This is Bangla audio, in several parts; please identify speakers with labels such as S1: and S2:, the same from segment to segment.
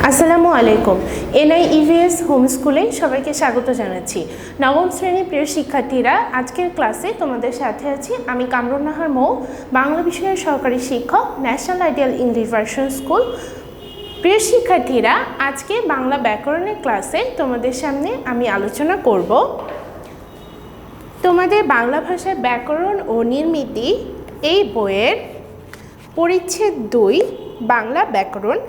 S1: আসসালামু আলাইকুম। NIEVS হোম স্কুলে সবাইকে স্বাগত জানাচ্ছি। নবম শ্রেণীর প্রিয় শিক্ষার্থীরা, আজকের ক্লাসে তোমাদের সাথে আছি আমি কামরুন নাহার মৌ, বাংলা বিষয়ের সহকারী শিক্ষক, national ideal English version school. প্রিয় শিক্ষার্থীরা, আজকে বাংলা ব্যাকরণের ক্লাসে তোমাদের সামনে আমি আলোচনা করব তোমাদের বাংলা ভাষার ব্যাকরণ ও নির্মিতি এই বইয়ের পরিচ্ছেদ 2 বাংলা ব্যাকরণ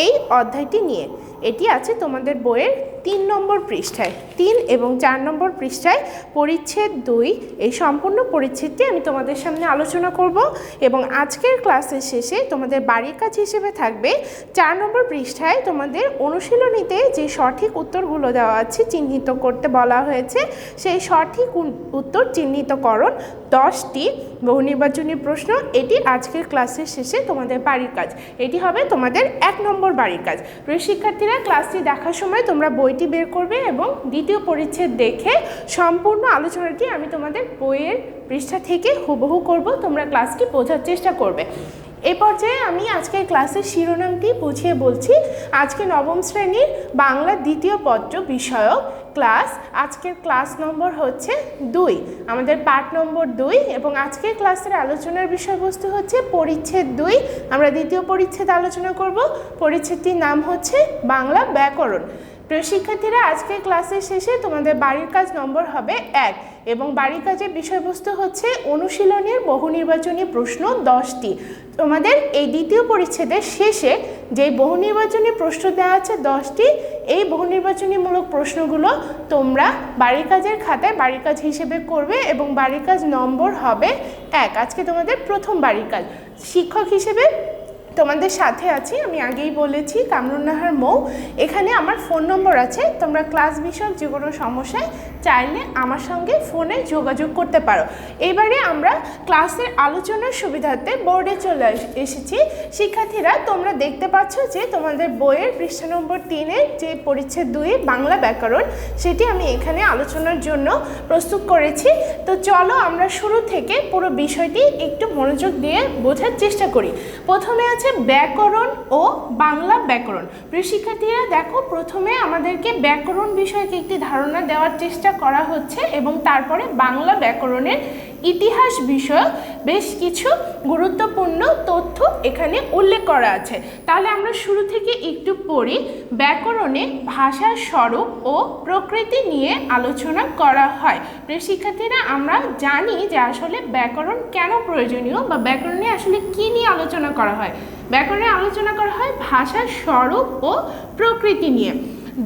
S1: এই অধ্যায়টি নিয়ে। এটি আছে তোমাদের বইয়ের 3 নম্বর পৃষ্ঠায়, 3 এবং 4 নম্বর পৃষ্ঠায় পরিচ্ছেদ 2 এই সম্পূর্ণ পরিচ্ছেদটি আমি তোমাদের সামনে আলোচনা করব। এবং আজকের ক্লাসের শেষে তোমাদের বাড়ির কাজ হিসেবে থাকবে 4 নম্বর পৃষ্ঠায় তোমাদের অনুশীলনীতে যে সঠিক উত্তরগুলো দেওয়া আছে চিহ্নিত করতে বলা হয়েছে, সেই সঠিক উত্তর চিহ্নিতকরণ 10টি বহুনির্বাচনী প্রশ্ন। এটি আজকের ক্লাসের শেষে তোমাদের বাড়ির কাজ, এটি হবে তোমাদের 1 নম্বর বাড়ির কাজ। প্রিয় শিক্ষার্থীরা, ক্লাসটি দেখার সময় তোমরা বইটি বের করবে এবং দ্বিতীয় পরিচ্ছেদ দেখে সম্পূর্ণ আলোচনাটি আমি তোমাদের বইয়ের পৃষ্ঠা থেকে হুবহু করব, তোমরা ক্লাসটি বোঝার চেষ্টা করবে। এই পর্যায়ে আমি আজকের ক্লাসের শিরোনামটি বুঝিয়ে বলছি। আজকে নবম শ্রেণীর বাংলা দ্বিতীয় পত্র বিষয়ক ক্লাস, আজকের ক্লাস নম্বর হচ্ছে 2, আমাদের পাঠ নম্বর 2 এবং আজকের ক্লাসের আলোচনার বিষয়বস্তু হচ্ছে পরিচ্ছেদ 2। আমরা দ্বিতীয় পরিচ্ছেদ আলোচনা করব। পরিচ্ছেদটির নাম হচ্ছে বাংলা ব্যাকরণ। প্রিয় শিক্ষার্থীরা, আজকের ক্লাসের শেষে তোমাদের বাড়ির কাজ নম্বর হবে 1 এবং বাড়ির কাজের বিষয়বস্তু হচ্ছে অনুশীলনের বহুনির্বাচনী প্রশ্ন 10টি। তোমাদের এই দ্বিতীয় পরিচ্ছেদের শেষে যে বহুনির্বাচনী প্রশ্ন দেওয়া আছে 10টি, এই বহুনির্বাচনীমূলক প্রশ্নগুলো তোমরা বাড়ির কাজের খাতায় বাড়ির কাজ হিসেবে করবে এবং বাড়ির কাজ নম্বর হবে 1। আজকে তোমাদের প্রথম বাড়ির কাজ। শিক্ষক হিসেবে তোমাদের সাথে আছি, আমি আগেই বলেছি, কামরুন নাহার মৌ। এখানে আমার ফোন নম্বর আছে, তোমরা ক্লাস বিষয়ক যে কোনো সমস্যায় চাইলে আমার সঙ্গে ফোনে যোগাযোগ করতে পারো। এবারে আমরা ক্লাসের আলোচনার সুবিধার্থে বোর্ডে চলে এসেছি। শিক্ষার্থীরা, তোমরা দেখতে পাচ্ছ যে তোমাদের বইয়ের পৃষ্ঠা নম্বর 3-এর যে পরিচ্ছেদ 2 বাংলা ব্যাকরণ, সেটি আমি এখানে আলোচনার জন্য প্রস্তুত করেছি। তো চলো আমরা শুরু থেকে পুরো বিষয়টি একটু মনোযোগ দিয়ে বোঝার চেষ্টা করি। প্রথমে আছে ব্যাকরণ ও বাংলা ব্যাকরণ। প্রিয় শিক্ষার্থীরা দেখো, প্রথমে আমাদেরকে ব্যাকরণ বিষয়কে একটি ধারণা দেওয়ার চেষ্টা করা হচ্ছে এবং তারপরে বাংলা ব্যাকরণের ইতিহাস বিষয়ক বেশ কিছু গুরুত্বপূর্ণ তথ্য এখানে উল্লেখ করা আছে। তাহলে আমরা শুরু থেকে একটু পড়ি। ব্যাকরণে ভাষার স্বরূপ ও প্রকৃতি নিয়ে আলোচনা করা হয়। প্রিয় শিক্ষার্থীরা, আমরা জানি যে আসলে ব্যাকরণ কেন প্রয়োজনীয় বা ব্যাকরণে আসলে কি নিয়ে আলোচনা করা হয়। ব্যাকরণে আলোচনা করা হয় ভাষার স্বরূপ ও প্রকৃতি নিয়ে।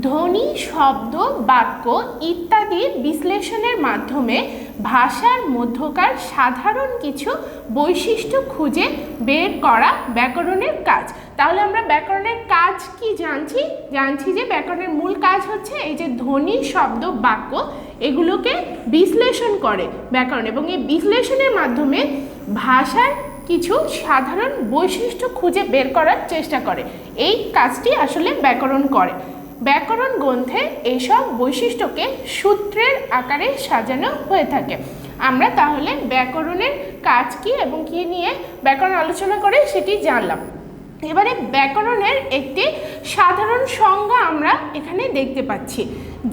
S1: ধ্বনি, শব্দ, বাক্য ইত্যাদির বিশ্লেষণের মাধ্যমে ভাষার মধ্যকার সাধারণ কিছু বৈশিষ্ট্য খুঁজে বের করা ব্যাকরণের কাজ। তাহলে আমরা ব্যাকরণের কাজ কি জানছি যে ব্যাকরণের মূল কাজ হচ্ছে এই যে ধ্বনি, শব্দ, বাক্য এগুলোকে বিশ্লেষণ করে ব্যাকরণ, এবং এই বিশ্লেষণের মাধ্যমে ভাষার কিছু সাধারণ বৈশিষ্ট্য খুঁজে বের করার চেষ্টা করে। এই কাজটি আসলে ব্যাকরণ করে। ব্যাকরণ গ্রন্থে এইসব বৈশিষ্ট্যকে সূত্রের আকারে সাজানো হয়ে থাকে। আমরা তাহলে ব্যাকরণের কাজ কি এবং কি নিয়ে ব্যাকরণ আলোচনা করে সেটি জানলাম। এবারে ব্যাকরণের একটি সাধারণ সংজ্ঞা আমরা এখানে দেখতে পাচ্ছি।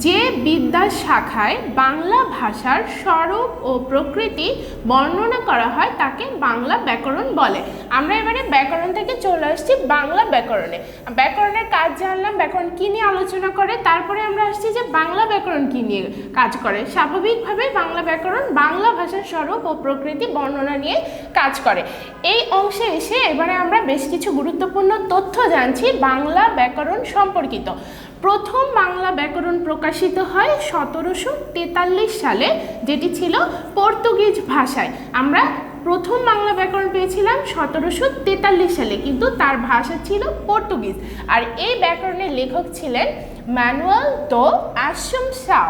S1: যে বিদ্যা শাখায় বাংলা ভাষার স্বরূপ ও প্রকৃতি বর্ণনা করা হয় তাকে বাংলা ব্যাকরণ বলে। আমরা এবারে ব্যাকরণ থেকে চলে আসছি বাংলা ব্যাকরণে। ব্যাকরণের কাজ জানলাম, ব্যাকরণ কী নিয়ে আলোচনা করে, তারপরে আমরা আসছি যে বাংলা ব্যাকরণ কী নিয়ে কাজ করে। স্বাভাবিকভাবে বাংলা ব্যাকরণ বাংলা ভাষার স্বরূপ ও প্রকৃতি বর্ণনা নিয়ে কাজ করে। এই অংশে এসে এবারে আমরা বেশ কিছু গুরুত্বপূর্ণ তথ্য জানছি বাংলা ব্যাকরণ সম্পর্কিত। প্রথম বাংলা ব্যাকরণ প্রকাশিত হয় 1743 সালে, যেটি ছিল পর্তুগিজ ভাষায়। আমরা প্রথম বাংলা ব্যাকরণ পেয়েছিলাম 1743 সালে, কিন্তু তার ভাষা ছিল পর্তুগিজ। আর এই ব্যাকরণের লেখক ছিলেন ম্যানুয়েল দো আসুনসাও।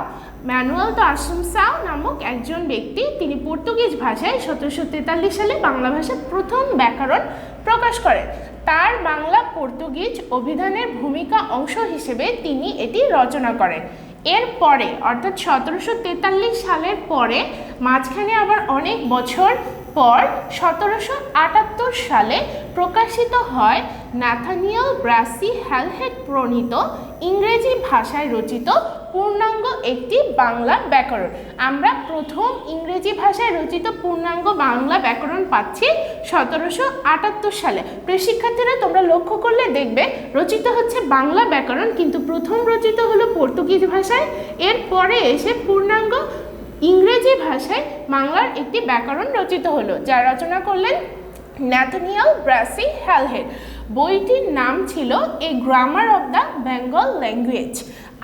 S1: ম্যানুয়েল দো আসুনসাও নামক একজন ব্যক্তি, তিনি পর্তুগিজ ভাষায় 1743 সালে বাংলা ভাষার প্রথম ব্যাকরণ প্রকাশ করেন। তার বাংলা পর্তুগিজ অভিধানের ভূমিকা অংশ হিসেবে তিনি এটি রচনা করেন। এর পরে অর্থাৎ 1743 সালের পরে মাঝখানে আবার অনেক বছর পর 1778 সালে প্রকাশিত হয় ন্যাথানিয়েল ব্রাসি হ্যালহেড প্রণীত ইংরেজি ভাষায় রচিত পূর্ণাঙ্গ একটি বাংলা ব্যাকরণ। আমরা প্রথম ইংরেজি ভাষায় রচিত পূর্ণাঙ্গ বাংলা ব্যাকরণ পাচ্ছি 1778 সালে। প্রিয় শিক্ষার্থীরা, তোমরা লক্ষ্য করলে দেখবে রচিত হচ্ছে বাংলা ব্যাকরণ, কিন্তু প্রথম রচিত হলো পর্তুগিজ ভাষায়, এরপরে এসে পূর্ণাঙ্গ ইংরেজি ভাষায় বাংলার একটি ব্যাকরণ রচিত হলো, যা রচনা করলেন ন্যাথানিয়েল ব্রাসি হ্যালহেড। বইটির নাম ছিল a grammar of the Bengal language.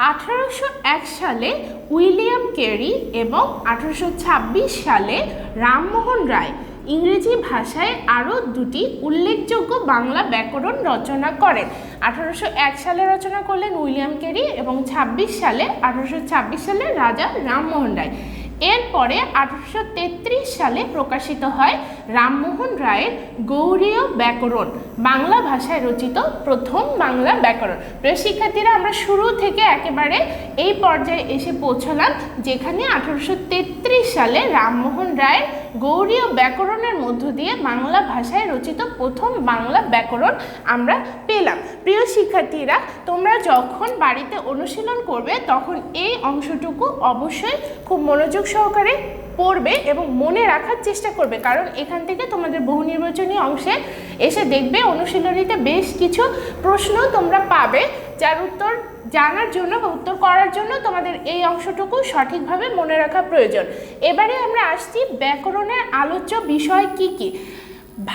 S1: 1801 সালে উইলিয়াম কেরি এবং 1826 সালে রামমোহন রায় ইংরেজি ভাষায় আরও দুটি উল্লেখযোগ্য বাংলা ব্যাকরণ রচনা করেন। 1801 সালে রচনা করলেন উইলিয়াম কেরি এবং 1826 সালে রাজা রামমোহন রায়। এরপরে 1833 সালে প্রকাশিত হয় রামমোহন রায়ের গৌড়ীয় ব্যাকরণ, বাংলা ভাষায় রচিত প্রথম বাংলা ব্যাকরণ। প্রিয় শিক্ষার্থীরা, আমরা শুরু থেকে একেবারে এই পর্যায়ে এসে পৌঁছলাম, যেখানে 1833 সালে রামমোহন রায়ের গৌড়ীয় ব্যাকরণের মধ্য দিয়ে বাংলা ভাষায় রচিত প্রথম বাংলা ব্যাকরণ আমরা পেলাম। প্রিয় শিক্ষার্থীরা, তোমরা যখন বাড়িতে অনুশীলন করবে তখন এই অংশটুকু অবশ্যই খুব মনোযোগ সহকারে পড়বে এবং মনে রাখার চেষ্টা করবে, কারণ এখান থেকে তোমাদের বহু নির্বাচনী অংশে এসে দেখবে অনুশীলনীতে বেশ কিছু প্রশ্ন তোমরা পাবে, যার উত্তর জানার জন্য বা উত্তর করার জন্য তোমাদের এই অংশটুকু সঠিকভাবে মনে রাখা প্রয়োজন। এবারে আমরা আসছি ব্যাকরণের আলোচ্য বিষয় কি কি।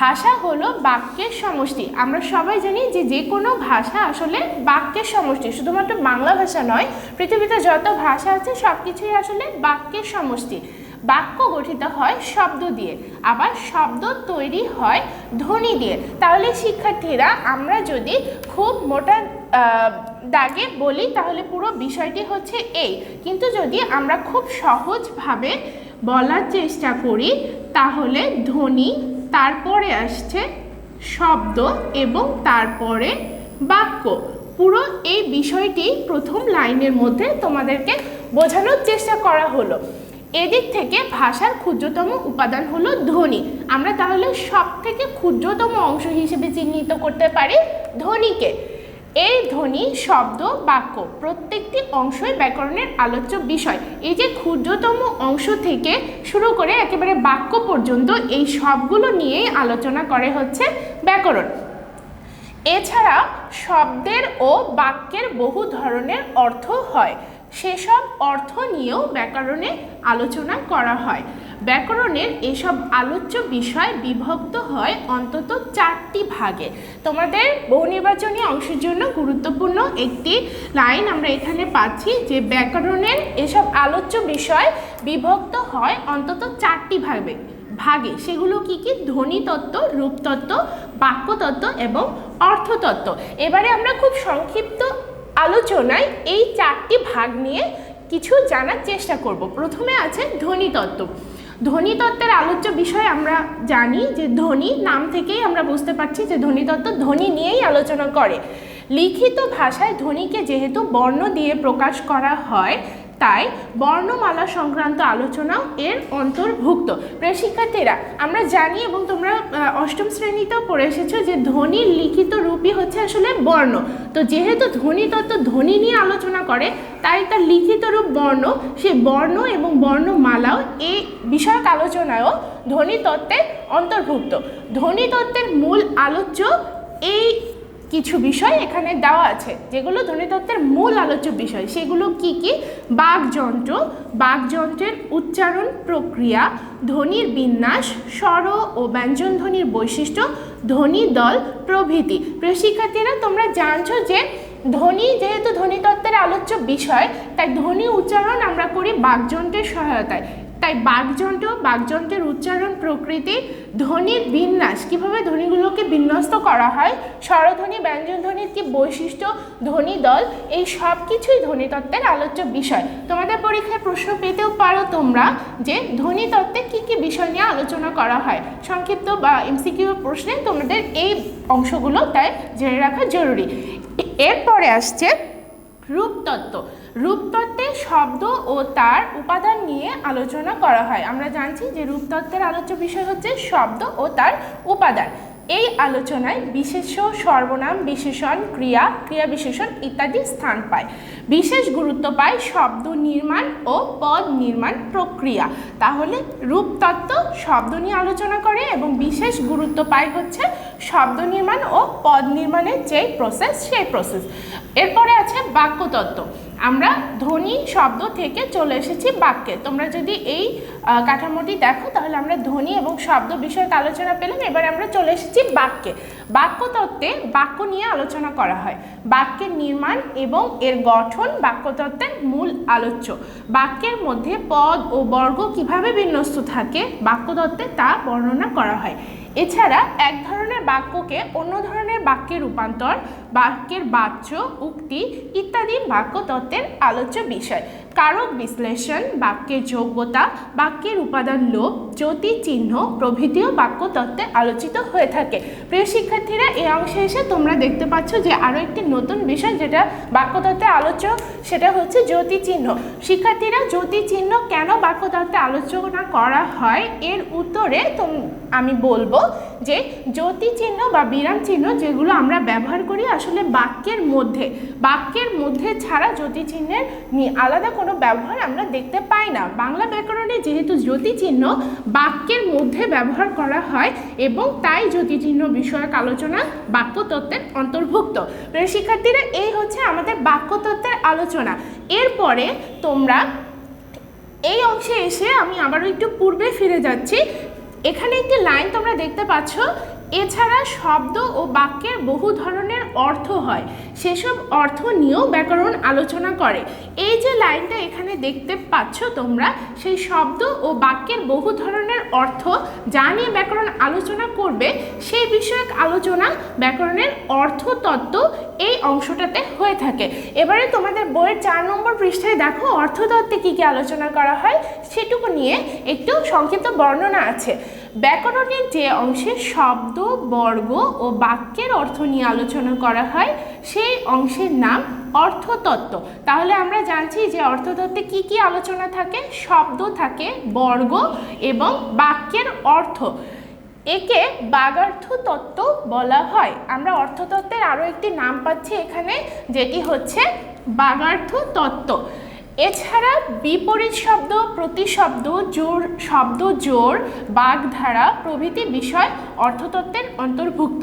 S1: ভাষা হলো বাক্যের সমষ্টি। আমরা সবাই জানি যে যে কোনো ভাষা আসলে বাক্যের সমষ্টি, শুধুমাত্র বাংলা ভাষা নয়, পৃথিবীতে যত ভাষা আছে সব কিছুই আসলে বাক্যের সমষ্টি। বাক্য গঠিত হয় শব্দ দিয়ে, আবার শব্দ তৈরি হয় ধ্বনি দিয়ে। তাহলে শিক্ষার্থীরা, আমরা যদি খুব মোটা দাগে বলি তাহলে পুরো বিষয়টি হচ্ছে এই, কিন্তু যদি আমরা খুব সহজভাবে বলার চেষ্টা করি তাহলে ধ্বনি, তারপরে আসছে শব্দ এবং তারপরে বাক্য। পুরো এই বিষয়টি প্রথম লাইনের মধ্যে তোমাদেরকে বোঝানোর চেষ্টা করা হলো। এদিক থেকে ভাষার ক্ষুদ্রতম উপাদান হলো ধ্বনি। আমরা তাহলে সব থেকে ক্ষুদ্রতম অংশ হিসেবে চিহ্নিত করতে পারি ধ্বনিকে। এই ধ্বনি, শব্দ, বাক্য প্রত্যেকটি অংশই ব্যাকরণের আলোচ্য বিষয়। এই যে ক্ষুদ্রতম অংশ থেকে শুরু করে একেবারে বাক্য পর্যন্ত এই সবগুলো নিয়েই আলোচনা করে হচ্ছে ব্যাকরণ। এছাড়া শব্দের ও বাক্যের বহু ধরনের অর্থ হয়, সেসব অর্থ নিয়েও ব্যাকরণে আলোচনা করা হয়। ব্যাকরণের এসব আলোচ্য বিষয় বিভক্ত হয় অন্তত 4টি ভাগে। তোমাদের বহু নির্বাচনী অংশের জন্য গুরুত্বপূর্ণ একটি লাইন আমরা এখানে পাচ্ছি, যে ব্যাকরণের এসব আলোচ্য বিষয় বিভক্ত হয় অন্তত 4টি ভাগে। সেগুলো কি কি? ধ্বনিতত্ত্ব, রূপতত্ত্ব, বাক্যতত্ত্ব এবং অর্থতত্ত্ব। এবারে আমরা খুব সংক্ষিপ্ত আলোচনায় এই 4টি ভাগ নিয়ে কিছু জানার চেষ্টা করব। প্রথমে আছে ধ্বনিতত্ত্ব। ধ্বনিতত্ত্বের আলোচ্য বিষয় আমরা জানি যে ধ্বনি, নাম থেকেই আমরা বুঝতে পারছি যে ধ্বনিতত্ত্ব ধ্বনি নিয়েই আলোচনা করে। লিখিত ভাষায় ধ্বনিকে যেহেতু বর্ণ দিয়ে প্রকাশ করা হয়, তাই বর্ণমালা সংক্রান্ত আলোচনাও এর অন্তর্ভুক্ত। প্রিয় শিক্ষার্থীরা, আমরা জানি এবং তোমরা অষ্টম শ্রেণীতেও পড়ে এসেছো যে ধ্বনির লিখিত রূপই হচ্ছে আসলে বর্ণ। তো যেহেতু ধ্বনিতত্ত্ব ধ্বনি নিয়ে আলোচনা করে, তাই তার লিখিত রূপ বর্ণ, সেই বর্ণ এবং বর্ণমালাও এই বিষয়ক আলোচনায়ও ধ্বনিতত্ত্বে অন্তর্ভুক্ত। ধ্বনিতত্ত্বের মূল আলোচ্য এই কিছু বিষয় এখানে দেওয়া আছে, যেগুলো ধ্বনিতত্ত্বের মূল আলোচ্য বিষয়। সেগুলো কি কি? বাকযন্ত্র, বাকযন্ত্রের উচ্চারণ প্রক্রিয়া, ধ্বনির বিন্যাস, স্বর ও ব্যঞ্জন ধ্বনির বৈশিষ্ট্য, ধ্বনি দল প্রভৃতি। প্রিয় শিক্ষার্থীরা, তোমরা জানছো যে ধ্বনি যেহেতু ধ্বনিতত্ত্বের আলোচ্য বিষয়, তাই ধ্বনি উচ্চারণ আমরা করি বাকযন্ত্রের সহায়তায়। তাই বাকযন্ত্রের উচ্চারণ প্রকৃতি, ধ্বনির বিন্যাস, কিভাবে ধ্বনিগুলোকে বিন্যস্ত করা হয়, স্বরধ্বনি, ব্যঞ্জনধ্বনির কি বৈশিষ্ট্য, ধ্বনি দল, এই সব কিছুই ধ্বনিতত্ত্বের আলোচ্য বিষয়। তোমাদের পরীক্ষায় প্রশ্ন পেতেও পারো তোমরা যে ধ্বনিতত্ত্বে কি কি বিষয় নিয়ে আলোচনা করা হয়। সংক্ষিপ্ত বা এমসিকিউ প্রশ্নে তোমাদের এই অংশগুলো তাই জেনে রাখা জরুরি। এরপরে আসছে রূপতত্ত্ব। রূপতত্ত্বে শব্দ ও তার উপাদান নিয়ে আলোচনা করা হয়। আমরা জানছি যে রূপতত্ত্বের আলোচ্য বিষয় হচ্ছে শব্দ ও তার উপাদান। এই আলোচনায় বিশেষ্য, সর্বনাম, বিশেষণ, ক্রিয়া, ক্রিয়া বিশেষণ ইত্যাদি স্থান পায়। বিশেষ গুরুত্ব পায় শব্দ নির্মাণ ও পদ নির্মাণ প্রক্রিয়া। তাহলে রূপতত্ত্ব শব্দ নিয়ে আলোচনা করে এবং বিশেষ গুরুত্ব পায় হচ্ছে শব্দ নির্মাণ ও পদ নির্মাণের যেই প্রসেস, সেই প্রসেস। এরপরে আছে বাক্যতত্ত্ব। আমরা ধ্বনি শব্দ থেকে চলে এসেছি বাক্যে। তোমরা যদি এই কাঠামোটি দেখো তাহলে আমরা ধ্বনি এবং শব্দ বিষয়ক আলোচনা পেলাম। এবার আমরা চলে এসেছি বাক্যে। বাক্যতত্ত্বে বাক্য নিয়ে আলোচনা করা হয়। বাক্যের নির্মাণ এবং এর গঠন বাক্যতত্ত্বের মূল আলোচ্য। বাক্যের মধ্যে পদ ও বর্গ কিভাবে বিন্যস্ত থাকে বাক্যতত্ত্বে তা বর্ণনা করা হয়। এছাড়া এক ধরনের বাক্যকে অন্য ধরনের বাক্যে রূপান্তর, বাক্যের বাচ্য, উক্তি ইত্যাদি বাক্যতত্ত্বের আলোচ্য বিষয়। কারক বিশ্লেষণ, বাক্যের যোগ্যতা, বাক্যের উপাদান লোপ, জ্যোতি চিহ্ন প্রভৃতিও বাক্যতত্ত্বে আলোচিত হয়ে থাকে। প্রিয় শিক্ষার্থীরা, এই অংশে এসে তোমরা দেখতে পাচ্ছ যে আরও একটি নতুন বিষয় যেটা বাক্যতত্ত্বে আলোচ্য, সেটা হচ্ছে জ্যোতি চিহ্ন। শিক্ষার্থীরা, জ্যোতি চিহ্ন কেন বাক্যতত্ত্বে আলোচনা করা হয় এর উত্তরে আমি বলবো যে জ্যোতি চিহ্ন বা বিরাম চিহ্ন যেগুলো আমরা ব্যবহার করি আসলে বাক্যের মধ্যে ছাড়া জ্যোতি চিহ্নের আলাদা কোনো ব্যবহার আমরা দেখতে পাই না। বাংলা ব্যাকরণে যেহেতু জ্যোতি চিহ্ন বাক্যের মধ্যে ব্যবহার করা হয় এবং তাই জ্যোতি চিহ্ন বিষয়ক আলোচনা বাক্যতত্ত্বের অন্তর্ভুক্ত। প্রিয় শিক্ষার্থীরা, এই হচ্ছে আমাদের বাক্যতত্ত্বের আলোচনা। এরপরে তোমরা এই অংশে এসে আমি আবারও একটু পূর্বে ফিরে যাচ্ছি। এখানে একটি লাইন তোমরা দেখতে পাচ্ছ, এছাড়া শব্দ ও বাক্যের বহু ধরনের অর্থ হয়, সেসব অর্থ নিয়েও ব্যাকরণ আলোচনা করে। এই যে লাইনটা এখানে দেখতে পাচ্ছ তোমরা, সেই শব্দ ও বাক্যের বহু ধরনের অর্থ যা নিয়ে ব্যাকরণ আলোচনা করবে সেই বিষয়ক আলোচনা ব্যাকরণের অর্থতত্ত্ব এই অংশটাতে হয়ে থাকে। এবারে তোমাদের বইয়ের 4 নম্বর পৃষ্ঠায় দেখো অর্থতত্ত্বে কী কী আলোচনা করা হয় সেটুকু নিয়ে একটু সংক্ষিপ্ত বর্ণনা আছে। ব্যাকরণের যে অংশে শব্দ, বর্গ ও বাক্যের অর্থ নিয়ে আলোচনা করা হয় সেই অংশের নাম অর্থতত্ত্ব। তাহলে আমরা জানছি যে অর্থতত্ত্বে কি কি আলোচনা থাকে, শব্দ থাকে, বর্গ এবং বাক্যের অর্থ। একে বাগার্থ তত্ত্ব বলা হয়। আমরা অর্থতত্ত্বের আরও একটি নাম পাচ্ছি এখানে, যেটি হচ্ছে বাগার্থ তত্ত্ব। এছাড়া বিপরীত শব্দ, প্রতিশব্দ, শব্দ জোড়, বাগধারা প্রভৃতি বিষয় অর্থতত্ত্বের অন্তর্ভুক্ত।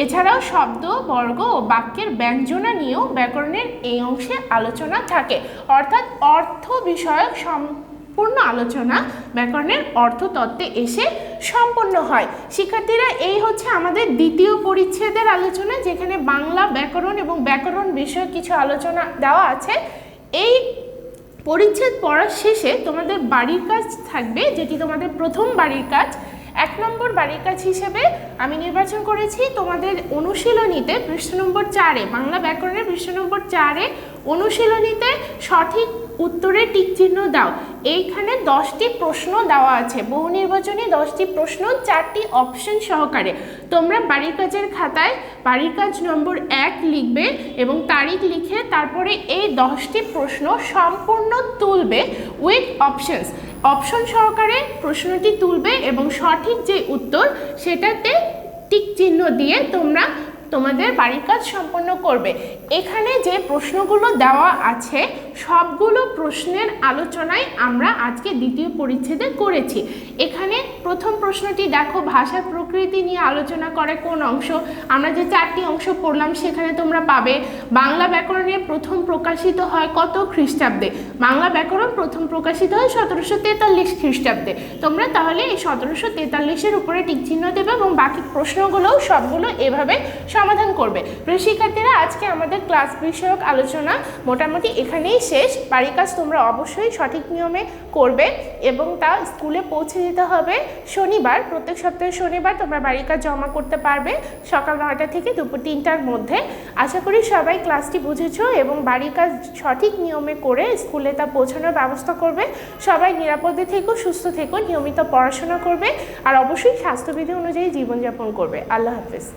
S1: এছাড়াও শব্দ, বর্গ ও বাক্যের ব্যঞ্জনা নিয়েও ব্যাকরণের এই অংশে আলোচনা থাকে। অর্থাৎ অর্থ বিষয়ক সম্পূর্ণ আলোচনা ব্যাকরণের অর্থতত্ত্বে এসে সম্পন্ন হয়। শিক্ষার্থীরা, এই হচ্ছে আমাদের দ্বিতীয় পরিচ্ছেদের আলোচনা, যেখানে বাংলা ব্যাকরণ এবং ব্যাকরণ বিষয়ক কিছু আলোচনা দেওয়া আছে। এই পরিচ্ছেদ পড়ার শেষে তোমাদের বাড়ির কাজ থাকবে, যেটি তোমাদের প্রথম বাড়ির কাজ। 1 নম্বর বাড়ির কাজ হিসেবে আমি নির্বাচন করেছি তোমাদের অনুশীলনীতে পৃষ্ঠা নম্বর 4-এ, বাংলা ব্যাকরণের পৃষ্ঠা নম্বর 4-এ অনুশীলনীতে সঠিক উত্তরে টিক চিহ্ন দাও। এইখানে 10টি প্রশ্ন দেওয়া আছে, বহু নির্বাচনী 10টি প্রশ্ন 4টি অপশন সহকারে। তোমরা বাড়ির কাজের খাতায় বাড়ির কাজ নম্বর 1 লিখবে এবং তারিখ লিখে তারপরে এই 10টি প্রশ্ন সম্পূর্ণ তুলবে উইথ অপশনস। অপশন সহকারে প্রশ্নটি তুলবে এবং সঠিক যে উত্তর সেটাতে টিক চিহ্ন দিয়ে তোমরা তোমাদের বাড়ির কাজ সম্পন্ন করবে। এখানে যে প্রশ্নগুলো দেওয়া আছে সবগুলো প্রশ্নের আলোচনায় আমরা আজকে দ্বিতীয় পরিচ্ছেদে করেছি। এখানে প্রথম প্রশ্নটি দেখো, ভাষার প্রকৃতি নিয়ে আলোচনা করে কোন অংশ। আমরা যে 4টি অংশ পড়লাম সেখানে তোমরা পাবে বাংলা ব্যাকরণের প্রথম প্রকাশিত হয় কত খ্রিস্টাব্দে। বাংলা ব্যাকরণ প্রথম প্রকাশিত হয় 1743 খ্রিস্টাব্দে। তোমরা তাহলে এই 1743-এর উপরে টিক চিহ্ন দেবে এবং বাকি প্রশ্নগুলোও সবগুলো এভাবে সমাধান করবে। প্রিয় শিক্ষার্থীরা, আজকে আমাদের ক্লাস বিষয়ক আলোচনা মোটামুটি এখানেই শেষ। বাড়ির কাজ তোমরা অবশ্যই সঠিক নিয়মে করবে এবং তা স্কুলে পৌঁছে দিতে হবে শনিবার। প্রত্যেক সপ্তাহে শনিবার তোমরা বাড়ির কাজ জমা করতে পারবে সকাল 9টা থেকে দুপুর 3টার মধ্যে। আশা করি সবাই ক্লাসটি বুঝেছো এবং বাড়ির কাজ সঠিক নিয়মে করে স্কুলে তা পৌঁছানোর ব্যবস্থা করবে। সবাই নিরাপদে থেকো, সুস্থ থেকো, নিয়মিত পড়াশোনা করবে আর অবশ্যই স্বাস্থ্যবিধি অনুযায়ী জীবনযাপন করবে। আল্লাহ হাফেজ।